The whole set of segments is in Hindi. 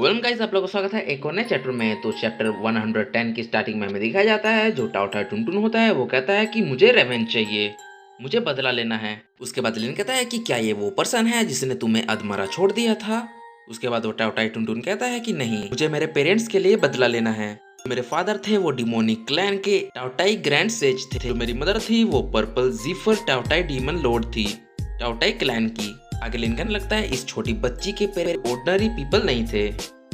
वेलकम गाइस, आप लोगों का स्वागत है एक और नए चैप्टर में। तो चैप्टर 110 की स्टार्टिंग में हमें दिखाया जाता है जो टाओटा टुनटुन होता है वो कहता है कि मुझे रेवेंज चाहिए, मुझे बदला लेना है। उसके बाद लिन कहता है कि क्या ये वो पर्सन है जिसने तुम्हें अधमरा छोड़ दिया था। उसके बाद वो टाओटाई टुनटुन कहता है कि नहीं, मुझे मेरे पेरेंट्स के लिए बदला लेना है। मेरे फादर थे वो डिमोनिक क्लैन के टाओटाई ग्रैंड सेज थे। जो मेरी मदर थी वो पर्पल जीफर टाओटाई डीमन लॉर्ड थी, टाओटाई क्लैन की। आगे लिन कहने लगता है इस छोटी बच्ची के पेरेंट्स ऑर्डिनरी पीपल नहीं थे।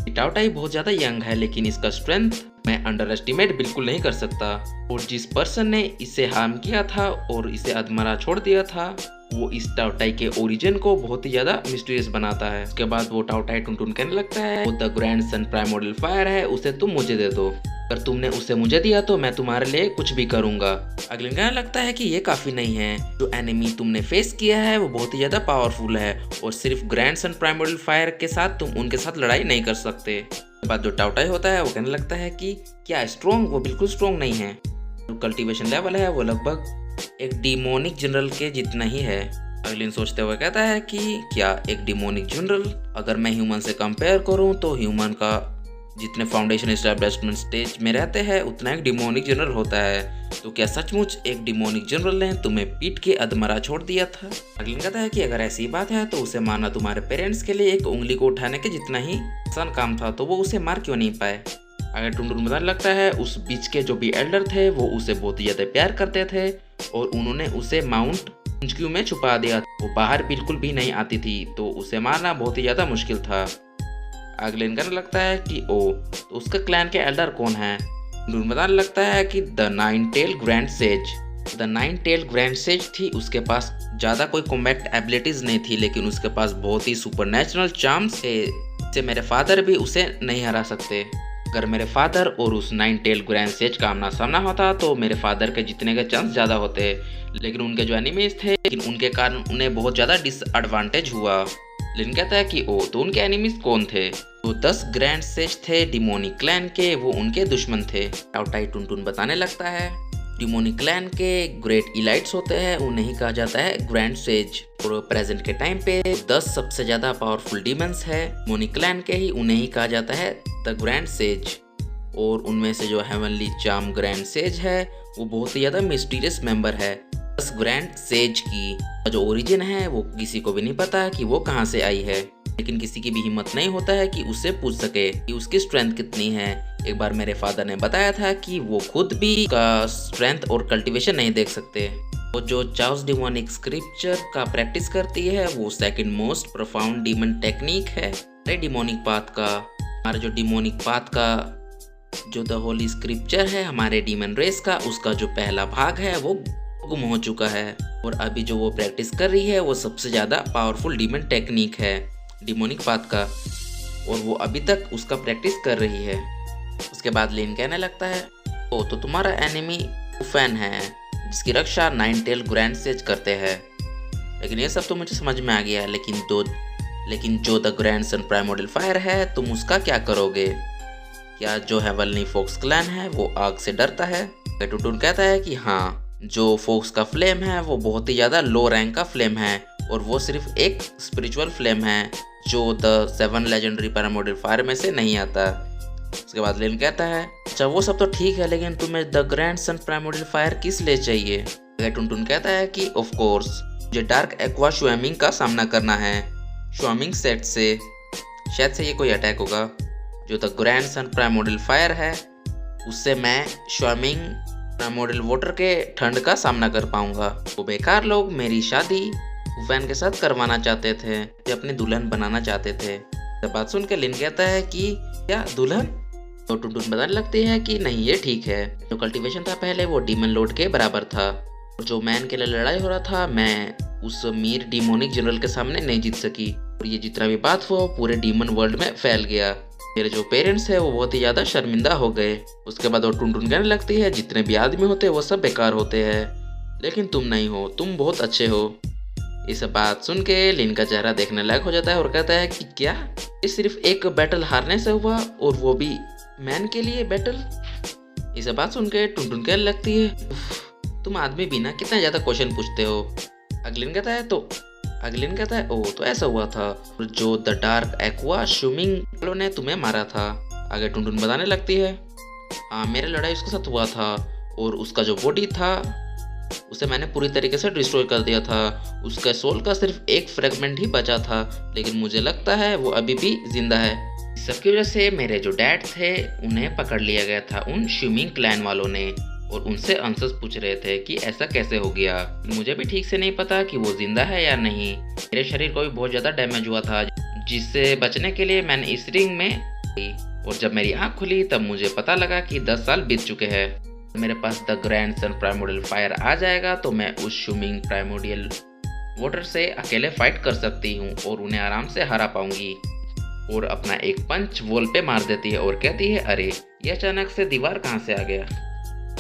टाओटाई बहुत ज्यादा यंग है लेकिन इसका स्ट्रेंथ मैं अंडर एस्टिमेट बिल्कुल नहीं कर सकता। और जिस पर्सन ने इसे हार्म किया था और इसे अधमरा छोड़ दिया था वो इस टाओटाई के ओरिजिन को बहुत ही ज्यादा मिस्टीरियस बनाता है। उसके बाद वो टाओटाई टुनटुन कहने लगता है वो the grand son primordial fire है, उसे तुम मुझे दे दो। अगर तुमने उसे मुझे दिया तो मैं तुम्हारे लिए कुछ भी करूंगा। अगले कहने लगता है कि ये काफी नहीं है, जो एनिमी तुमने फेस किया है वो बहुत ही ज्यादा पावरफुल है और सिर्फ ग्रैंड सन प्राइमोर्डियल फायर के साथ तुम उनके साथ लड़ाई नहीं कर सकते। उसके बाद जो टाओटाई होता है वो कहने लगता है कि क्या स्ट्रॉन्ग, वो बिल्कुल स्ट्रॉन्ग नहीं है। जो कल्टीवेशन लेवल है वो लगभग एक डिमोनिक जनरल के जितना ही है। अगलिन सोचते हुए कहता है कि क्या एक डिमोनिक जनरल, अगर मैं ह्यूमन से कंपेयर करूं तो ह्यूमन का जितने फाउंडेशन एस्टैब्लिशमेंट स्टेज में रहते हैं उतना एक डिमोनिक जनरल होता है। तो क्या सचमुच एक डिमोनिक जनरल ने तुम्हें पीट के अधमरा छोड़ दिया था। अगलिन कहता है कि अगर ऐसी बात है तो उसे मारना तुम्हारे पेरेंट्स के लिए एक उंगली को उठाने के जितना ही आसान काम था, तो वो उसे मार क्यों नहीं पाए। अगर टुनटुन बताने लगता है उस बीच के जो भी एल्डर थे वो उसे बहुत ही ज्यादा प्यार करते थे और उन्होंने उसे माउंट मुंचक्यू में छुपा दिया। वो बाहर बिल्कुल भी नहीं आती थी तो उसे मारना बहुत ही ज्यादा मुश्किल था। अगलेन कहने लगता है कि ओ, तो उसका क्लैन के एल्डर कौन है। टुनटुन बताने लगता है कि the nine tail grand says. The nine tail grand says थी, उसके पास ज्यादा कोई कॉम्बैट एबिलिटीज नहीं थी लेकिन उसके पास बहुत ही सुपरनेचुरल चार्म्स थे जिससे मेरे फादर भी उसे नहीं हरा सकते। अगर मेरे फादर और उस नाइन टेल ग्रैंड सेज का आमना सामना होता तो मेरे फादर के जीतने के चांस ज्यादा होते, लेकिन उनके जो एनिमीज थे लेकिन उनके कारण उन्हें बहुत ज्यादा डिसएडवांटेज हुआ। लिन कहता है कि ओ, तो उनके एनिमीज कौन थे। तो 10 ग्रैंड सेज थे डिमोनिक क्लैन के, वो उनके दुश्मन थे। टाओटाई टुनटुन बताने लगता है डिमोनिक क्लैन के ग्रेट इलाइट्स होते हैं, उन्हें ही कहा जाता है ग्रैंड सेज। और प्रेजेंट के टाइम पे 10 सबसे ज्यादा पावरफुल डीमंस है डिमोनिक क्लैन के ही, उन्हें ही कहा जाता है द ग्रैंड सेज। और उनमें से जो हेवनली चार्म ग्रैंड सेज है वो बहुत ही ज्यादा मिस्टीरियस मेंबर है। 10 ग्रैंड सेज की जो ओरिजिन है वो किसी को भी नहीं पता कि वो कहाँ से आई है, लेकिन किसी की भी हिम्मत नहीं होता है कि उससे पूछ सके कि उसकी स्ट्रेंथ कितनी है। एक बार मेरे फादर ने बताया था कि वो खुद भी का स्ट्रेंथ और कल्टीवेशन नहीं देख सकते। वो जो चार्ल्स डिमोनिक स्क्रिप्चर का प्रैक्टिस करती है वो second most profound demon technique है डिमोनिक पाथ का। हमारा जो डिमोनिक पाथ का जो द होली स्क्रिप्चर है हमारे डीमन रेस का, उसका जो पहला भाग है वो गुम हो चुका है और अभी जो वो प्रैक्टिस कर रही है वो सबसे ज्यादा पावरफुल डीमन टेक्निक है डिमोनिक पाथ का, और वो अभी तक उसका प्रैक्टिस कर रही है। उसके बाद लिन कहने लगता है ओ, तो तुम्हारा एनिमी फैन है जिसकी रक्षा नाइन टेल ग्रैंड सेज करते हैं। लेकिन ये सब तो मुझे समझ में आ गया है, लेकिन जो the grand son primordial fire है तुम उसका क्या करोगे। क्या जो हेवनली फोक्स क्लैन है वो आग से डरता है। टुनटुन कहता है कि हाँ, जो फोक्स का फ्लेम है वो बहुत ही ज्यादा लो रैंक का फ्लेम है और वो सिर्फ एक स्पिरिचुअल फ्लेम है जो द 7 लेजेंडरी प्राइमोर्डियल फायर में से नहीं आता। उसके बाद लिन कहता है अच्छा वो सब तो ठीक है, लेकिन तुम्हें the grand son primordial fire किस लिए चाहिए। टुनटुन कहता है कि ऑफ कोर्स मुझे डार्क एक्वा स्विमिंग का सामना करना है। स्विमिंग सेट से शायद से ये कोई अटैक होगा। जो the grand son primordial fire है उससे मैं स्विमिंग प्राइमोर्डियल वाटर के ठंड का सामना कर पाऊंगा। वो बेकार लोग मेरी शादी फैन के साथ करवाना चाहते थे, अपनी दुल्हन बनाना चाहते थे। तो बात सुन के लिन कहता है कि क्या दुल्हन। तो टुनटुन बताने लगती है कि नहीं ये ठीक है, जो कल्टीवेशन था पहले वो डीमन लॉर्ड के बराबर था और जो मैन के लिए लड़ाई हो रहा था मैं उस मीर डिमोनिक जनरल के सामने नहीं जीत सकी और ये जितना भी बात हुआ पूरे डीमन वर्ल्ड में फैल गया। मेरे जो पेरेंट्स है वो बहुत ही ज्यादा शर्मिंदा हो गए। उसके बाद वो टुनटुन कहने लगती है जितने भी आदमी होते हैं वो सब बेकार होते हैं, लेकिन तुम नहीं हो, तुम बहुत अच्छे हो। इस बात सुन के लिन का चेहरा देखने लायक हो जाता है और कहता है कि क्या ये सिर्फ एक बैटल हारने से हुआ और वो भी मैन के लिए बैटल। इस बात सुन के टुनटुन कहने लगती है तुम आदमी भी ना कितना ज्यादा क्वेश्चन पूछते हो। अगलिन कहता है तो अगलिन कहता है, ओह तो ऐसा हुआ था, जो द डार्क एक्वा स्विमिंग वालों ने तुम्हें मारा था। आगे टुनटुन बताने लगती है, हाँ मेरा लड़ाई उसके साथ हुआ था और उसका जो बॉडी था उसे मैंने पूरी तरीके से डिस्ट्रॉय कर दिया था। उसका सोल का सिर्फ एक फ्रेगमेंट ही बचा था, लेकिन मुझे लगता है वो अभी भी जिंदा है। इस सबकी वजह से मेरे जो डैड थे उन्हें पकड़ लिया गया था उन स्विमिंग क्लैन वालों ने, और उनसे आंसर्स पूछ रहे थे कि ऐसा कैसे हो गया। मुझे भी ठीक से नहीं पता कि वो जिंदा है या नहीं। मेरे शरीर को भी बहुत ज़्यादा डैमेज हुआ था, जिससे बचने के लिए मैंने इस रिंग में, और जब मेरी आँख खुली तब मुझे पता लगा कि 10 साल बीत चुके हैं। मेरे पास द ग्रैंडसन प्राइमोडियल फायर आ जाएगा तो मैं उस स्विमिंग प्राइमोडियल वाटर से अकेले फाइट कर सकती हूँ और उन्हें आराम से हरा पाऊंगी। और अपना एक पंच वॉल पे मार देती है और कहती है, अरे ये अचानक से दीवार कहाँ से आ गया।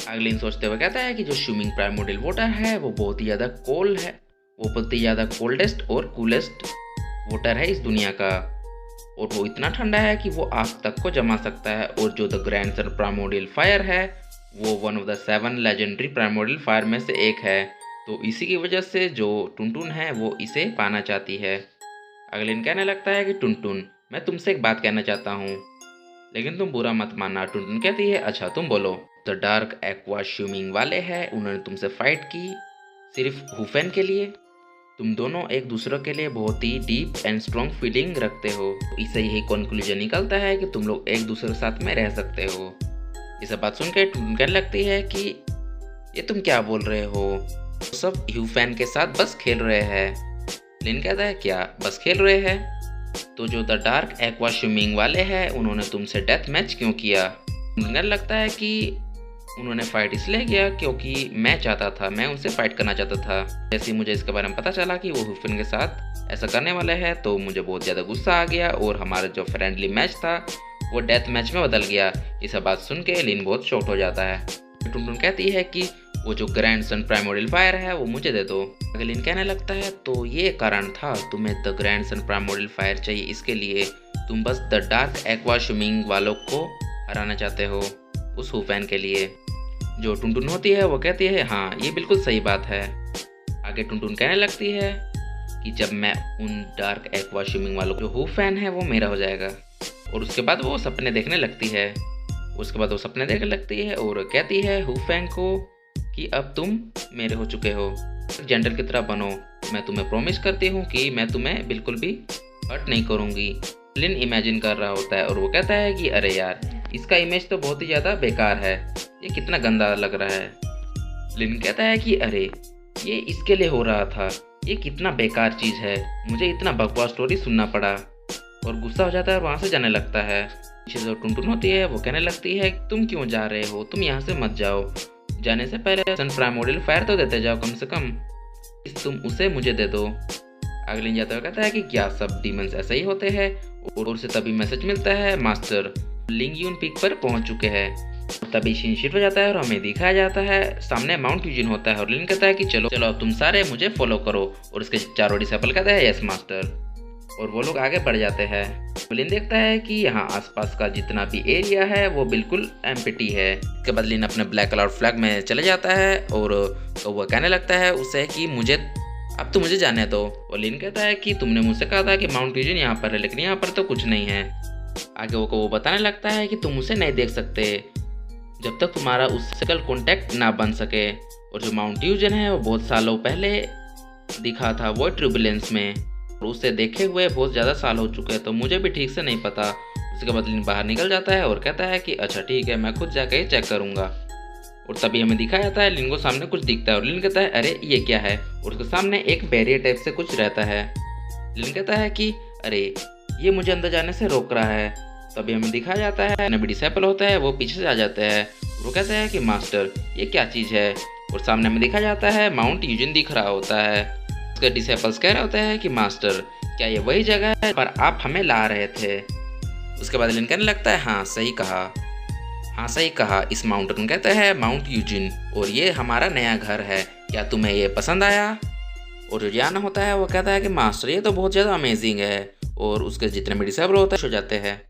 अगलिन सोचते हुए कहता है कि जो स्विमिंग प्राइमोडियल वाटर है वो बहुत ही ज़्यादा कोल्ड है, वो बहुत ही ज़्यादा कोल्डेस्ट और कूलेस्ट वाटर है इस दुनिया का, और वो इतना ठंडा है कि वो आग तक को जमा सकता है। और जो द ग्रैंडसन प्राइमोडियल फायर है वो one of the 7 legendary primordial fire में से एक है, तो इसी की वजह से जो टुनटुन है वो इसे पाना चाहती है। अगलिन कहने लगता है कि टुनटुन मैं तुमसे एक बात कहना चाहता हूँ, लेकिन तुम बुरा मत मानना। टुनटुन कहती है, अच्छा तुम बोलो। द डार्क एक्वा स्विमिंग वाले हैं, उन्होंने तुमसे फाइट की सिर्फ हुफेन के लिए। तुम दोनों एक दूसरे के लिए बहुत ही डीप एंड स्ट्रॉन्ग फीलिंग रखते हो, इससे यही कंक्लूजन निकलता है कि तुम लोग एक दूसरे के साथ में रह सकते हो। ये सब बात सुन के टुनटुन कहने लगती है कि ये तुम क्या बोल रहे हो, सब ह्यूफैन के साथ बस खेल रहे हैं। लिन कहता है, क्या बस खेल रहे हैं? तो जो द डार्क एक्वा स्विमिंग वाले हैं उन्होंने तुमसे डेथ मैच क्यों किया? मुझे लगता है कि उन्होंने फाइट इसलिए किया क्योंकि मैं चाहता था, मैं उनसे फाइट करना चाहता था। जैसे मुझे इसके बारे में पता चला कि वो ह्यूफेन के साथ ऐसा करने वाले हैं तो मुझे बहुत ज़्यादा गुस्सा आ गया और हमारा जो फ्रेंडली मैच था वो डेथ मैच में बदल गया। ये सब बात सुन के लिन बहुत शॉक्ड हो जाता है। टुनटुन कहती है कि वो जो ग्रैंडसन प्राइमोडियल फायर है वो मुझे दे दो। लिन कहने लगता है, तो ये कारण था तुम्हें द ग्रैंडसन प्राइमोडियल फायर चाहिए, इसके लिए तुम बस द डार्क एक्वा स्विमिंग वालों को हराना चाहते हो उस हुफैन के लिए। जो टुनटुन होती है वो कहती है, हाँ ये बिल्कुल सही बात है। आगे टुनटुन कहने लगती है कि जब मैं उन डार्क एक्वा स्विमिंग वालों जो हुफैन है वो मेरा हो जाएगा। और उसके बाद वो सपने देखने लगती है। और कहती है हुफैन को कि अब तुम मेरे हो चुके हो, जेंटल की तरह बनो। मैं तुम्हें प्रॉमिस करती हूँ कि मैं तुम्हें बिल्कुल भी हर्ट नहीं करूँगी। लिन इमेजिन कर रहा होता है और वो कहता है कि अरे यार, इसका इमेज तो बहुत ही ज़्यादा बेकार है, ये कितना गंदा लग रहा है। लिन कहता है कि अरे ये इसके लिए हो रहा था, ये कितना बेकार चीज़ है, मुझे इतना बकवास स्टोरी सुनना पड़ा। और गुस्सा हो जाता है और वहाँ से जाने लगता है। पीछे जो टुनटुन होती है वो कहने लगती है, तुम क्यों जा रहे हो, तुम यहाँ से मत जाओ, जाने से पहले सन प्राइमोडियल फायर तो देते जाओ कम से कम, तुम उसे मुझे दे दो। अगलिन जाता हुआ कहता है कि क्या सब डीमंस ऐसे ही होते हैं? और उसे तभी मैसेज मिलता है, मास्टर लिंगयून पीक पर पहुंच चुके हैं। तभी सीन शिफ्ट हो जाता है और हमें दिखाया जाता है सामने माउंट यूजिन होता है और लिन कहता है कि चलो चलो तुम सारे मुझे फॉलो करो। और उसके चारों डिसेबल कहते हैं, यस मास्टर। और वो लोग आगे बढ़ जाते हैं। लिन देखता है कि यहाँ आसपास का जितना भी एरिया है वो बिल्कुल एम्प्टी है। इसके बाद लिन अपने ब्लैक कलर फ्लैग में चले जाता है और तो वह कहने लगता है उसे कि अब तो मुझे जाने दो। और लिन कहता है कि तुमने मुझसे कहा था कि माउंट यूजिन यहाँ पर है, लेकिन यहाँ पर तो कुछ नहीं है। आगे वो बताने लगता है कि तुम उसे नहीं देख सकते जब तक तुम्हारा उससे कल कॉन्टैक्ट ना बन सके। और जो माउंट यूजिन है वो बहुत सालों पहले दिखा था वो ट्रिब्यूलेंस में, और उसे देखे हुए बहुत ज़्यादा साल हो चुके हैं, तो मुझे भी ठीक से नहीं पता। उसके बाद लिन बाहर निकल जाता है और कहता है कि अच्छा ठीक है, मैं खुद जाके चेक करूँगा। और तभी हमें दिखाया जाता है लिन को सामने कुछ दिखता है और लिन कहता है, अरे ये क्या है? और उसके सामने एक बैरियर टाइप से कुछ रहता है। लिन कहता है कि अरे ये मुझे अंदर जाने से रोक रहा है। तभी हमें दिखाया जाता है नबी डिसेबल होता है, वो पीछे से आ जाते हैं। वो कहता है कि मास्टर ये क्या चीज़ है? और सामने हमें दिखाया जाता है माउंट यूजिन दिख रहा होता है। उसके डिसेबल्स कह रहे होते हैं कि मास्टर क्या ये वही जगह है पर आप हमें ला रहे थे? उसके बाद लिन कहने लगता है, हाँ सही कहा, इस माउंटेन कहते हैं माउंट यूजिन और ये हमारा नया घर है, क्या तुम्हें ये पसंद आया? और जो याना होता है वो कहता है कि मास्टर ये तो बहुत ज़्यादा अमेजिंग है। और उसके जितने भी डिसेबल होते हैं हो जाते हैं।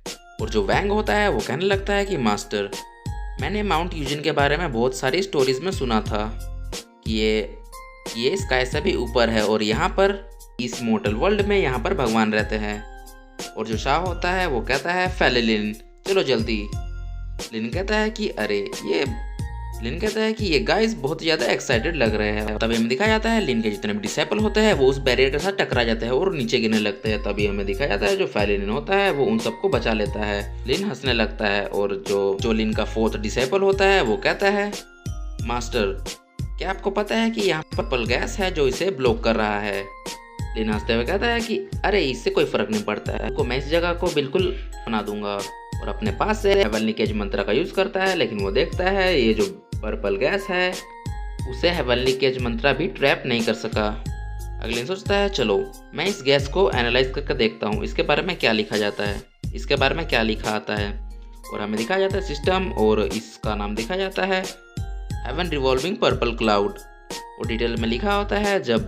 और जो वैंग होता है वो कहने लगता है कि मास्टर मैंने माउंट यूजिन के बारे में बहुत सारी स्टोरीज में सुना था कि ये स्काई से भी ऊपर है और यहाँ पर इस मोर्टल वर्ल्ड में यहाँ पर भगवान रहते हैं। और जो शाह होता है वो कहता है पहले लिन, चलो जल्दी। लिन कहता है कि ये गाइस बहुत ज़्यादा एक्साइटेड लग रहे हैं। तभी हमें दिखाया जाता है लिन के जितने भी डिसेबल होते हैं वो उस बैरियर के साथ टकरा जाते हैं और नीचे गिरने लगते हैं। तभी हमें दिखाया जाता है जो पहले लिन होता है वो उन सबको बचा लेता है। लिन हंसने लगता है और जो लिन का फोर्थ डिसेबल होता है वो कहता है, मास्टर क्या आपको पता है कि यहाँ पर पर्पल गैस है जो इसे ब्लॉक कर रहा है। लिन हंसते हुए कहता है कि अरे इससे कोई फर्क नहीं पड़ता है, मैं इस जगह को बिल्कुल बना दूंगा। और अपने पास से हेवनली केज मंत्र का यूज करता है, लेकिन वो देखता है ये जो पर्पल गैस है उसे हेवनली केज मंत्र भी ट्रैप नहीं कर सका। अगले दिन सोचता है चलो मैं इस गैस को एनालाइज करके देखता हूँ इसके बारे में क्या लिखा जाता है, इसके बारे में क्या लिखा आता है। और हमें दिखाया जाता है सिस्टम और इसका नाम दिखाया जाता है हेवन रिवॉल्विंग पर्पल क्लाउड। और डिटेल में लिखा होता है जब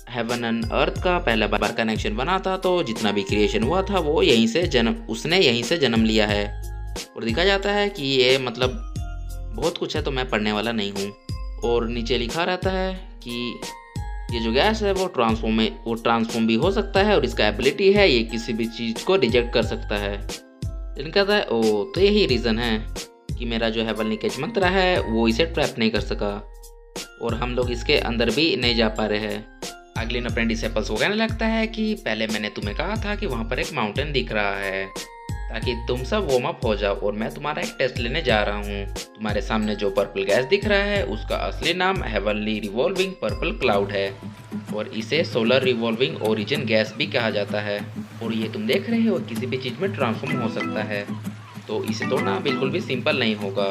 हेवन एंड अर्थ का पहला बार कनेक्शन बना था तो जितना भी क्रिएशन हुआ था वो उसने यहीं से जन्म लिया है। और दिखाया जाता है कि ये मतलब बहुत कुछ है तो मैं पढ़ने वाला नहीं हूँ। और नीचे लिखा रहता है कि ये जो गैस है वो ट्रांसफॉर्म भी हो सकता है और इसका एबिलिटी है ये किसी भी चीज़ को रिजेक्ट कर सकता है। लेकिन कहता है ओ तो यही रीज़न है कि मेरा जो हेवनली केज मंत्र है वो इसे ट्रैप नहीं कर सका और हम लोग इसके अंदर भी नहीं जा पा रहे हैं। अगले अपने डिसेबल्स को कहने लगता है कि पहले मैंने तुम्हें कहा था कि वहाँ पर एक माउंटेन दिख रहा है ताकि तुम सब वार्म अप हो जाओ और मैं तुम्हारा एक टेस्ट लेने जा रहा हूँ। तुम्हारे सामने जो पर्पल गैस दिख रहा है उसका असली नाम हेवनली रिवॉल्विंग पर्पल क्लाउड है और इसे सोलर रिवॉल्विंग ओरिजिन गैस भी कहा जाता है। और ये तुम देख रहे हो किसी भी चीज़ में ट्रांसफॉर्म हो सकता है, तो इसे तोड़ना बिल्कुल भी सिंपल नहीं होगा।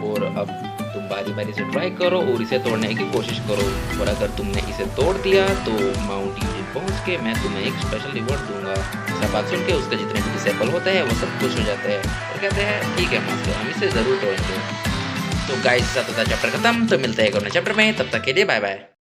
और अब तुम बारी बारी से ट्राई करो और इसे तोड़ने की कोशिश करो और अगर तुमने इसे तोड़ दिया तो माउंट यूजिन पहुँच के मैं तुम्हें एक स्पेशल रिवॉर्ड दूंगा। ऐसा बात सुन के उसके जितने भी डिसेबल होते हैं वो सब खुश हो जाते हैं और कहते हैं ठीक है मास्टर हम इसे ज़रूर तोड़ेंगे। तो गाइस साथ चैप्टर खत्म, तो मिलते हैं एक और नए चैप्टर में, तब तक के लिए बाय बाय।